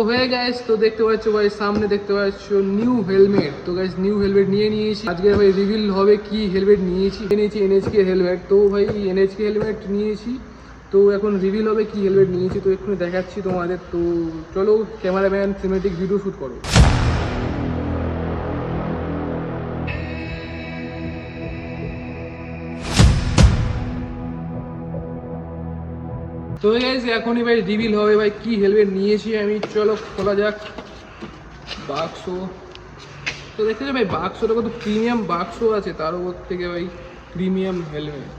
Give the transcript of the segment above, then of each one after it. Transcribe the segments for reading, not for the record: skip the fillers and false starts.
হয়ে গাইস, তো দেখতে পাচ্ছ ভাই সামনে দেখতে পাচ্ছ নিউ হেলমেট। তো গাইস নিউ হেলমেট নিয়ে নিয়েছি আজকে ভাই, রিভিল হবে কি হেলমেট নিয়েছি এনএইচকে হেলমেট। তো ভাই এনএইচকে হেলমেট নিয়েছি, তো এখন রিভিল হবে কি হেলমেট নিয়েছি, তো এক্ষুনি দেখাচ্ছি তোমাদের। তো চলো ক্যামেরাম্যান সিনেমেটিক ভিডিও শ্যুট করো। তো গাইস এখনই ভাই রিভিল হবে ভাই কি হেলমেট নিয়েছি আমি। চলো খোলা যাক বাক্স। তো দেখতে ভাই বাক্সটা কত প্রিমিয়াম বাক্স আছে, তার উপর থেকে ভাই প্রিমিয়াম হেলমেট।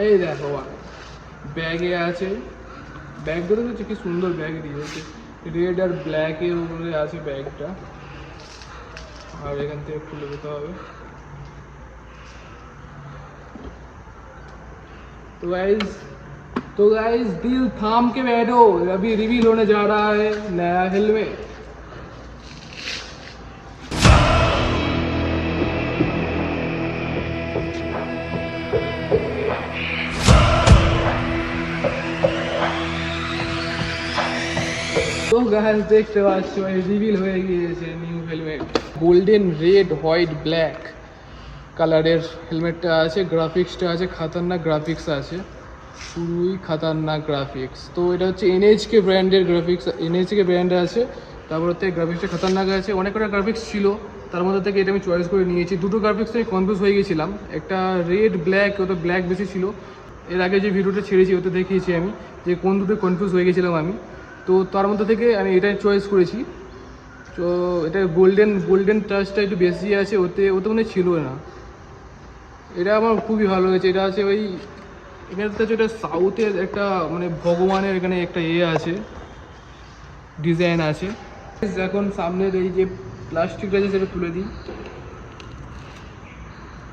এই দেখো ভাই ব্যাগে আছে, ব্যাগটা তো কি সুন্দর ব্যাগ দিয়েছে, রেড আর ব্ল্যাক এর উপরে আছে ব্যাগটা। আর এখান থেকে খুলে দিতে হবে। तो गाइस दिल थाम के बैठो, अभी रिवील होने जा रहा है नया हेलमेट। তো গাইস দেখতে পাচ্ছ ভাই রিভিল হয়ে গিয়েছে new helmet. Golden red white black কালারের হেলমেটটা আছে, গ্রাফিক্সটা আছে খতরনাক গ্রাফিক্স আছে, পুরোই খতরনাক গ্রাফিক্স। তো এটা হচ্ছে এনএইচকে ব্র্যান্ডের গ্রাফিক্স, এনএইচকে ব্র্যান্ডে আছে। তারপর থেকে গ্রাফিক্সটা খতরনাক আছে, অনেক কটা গ্রাফিক্স ছিল, তার মধ্যে থেকে এটা আমি চয়েস করে নিয়েছি। দুটো গ্রাফিক্স আমি কনফিউজ হয়ে গেছিলাম, একটা রেড ব্ল্যাক, ওটা ব্ল্যাক বেশি ছিল। এর আগে যে ভিডিওটা ছেড়েছি ওতে দেখিয়েছি আমি যে কোন দুটো কনফিউজ হয়ে গেছিলাম আমি। তো তার মধ্যে থেকে আমি এটাই চয়েস করেছি। তো এটা গোল্ডেন টাচটা একটু বেশি আছে, ওতে মনে ছিল না। এটা আমার খুবই ভালো হয়েছে। এটা আছে ওই এখানে তো যেটা সাউথের একটা মানে ভগবানের এখানে একটা আছে, ডিজাইন আছে। এখন সামনের এই যে প্লাস্টিকটা আছে সেটা তুলে দিই।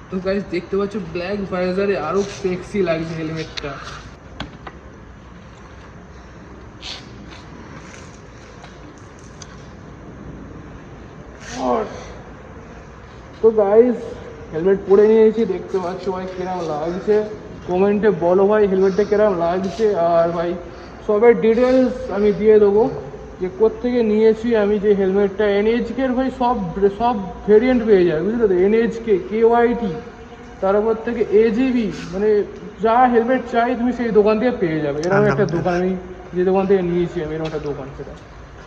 তো গাইস দেখতে পাচ্ছ ব্ল্যাক ভাইজারে আরো সেক্সি লাগছে হেলমেটটা। তো গাইস হেলমেট পরে নিয়েছি, দেখতে পাচ্ছ ভাই কিরম লাগছে, কমেন্টে বলো ভাই হেলমেটটা কিরম লাগছে। আর ভাই সবের ডিটেলস আমি দিয়ে দেবো যে কোত্থেকে নিয়েছি আমি যে হেলমেটটা। এনএইচকের ভাই সব ভেরিয়েন্ট পেয়ে যায়, বুঝলে তো, এনএইচকে, কেওয়াইটি, তার উপর থেকে এজিবি, মানে যা হেলমেট চাই তুমি সেই দোকান থেকে পেয়ে যাবে। এরকম একটা দোকান আমি যে দোকান থেকে নিয়েছি আমি, এরকম একটা দোকান সেটা।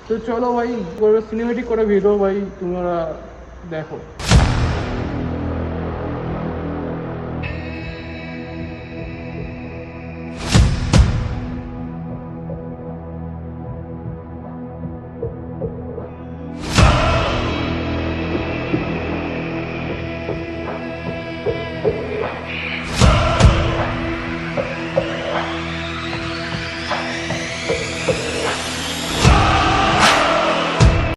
তো চলো ভাই সিনেমেটিক করে ভিডিও ভাই তোমরা দেখো।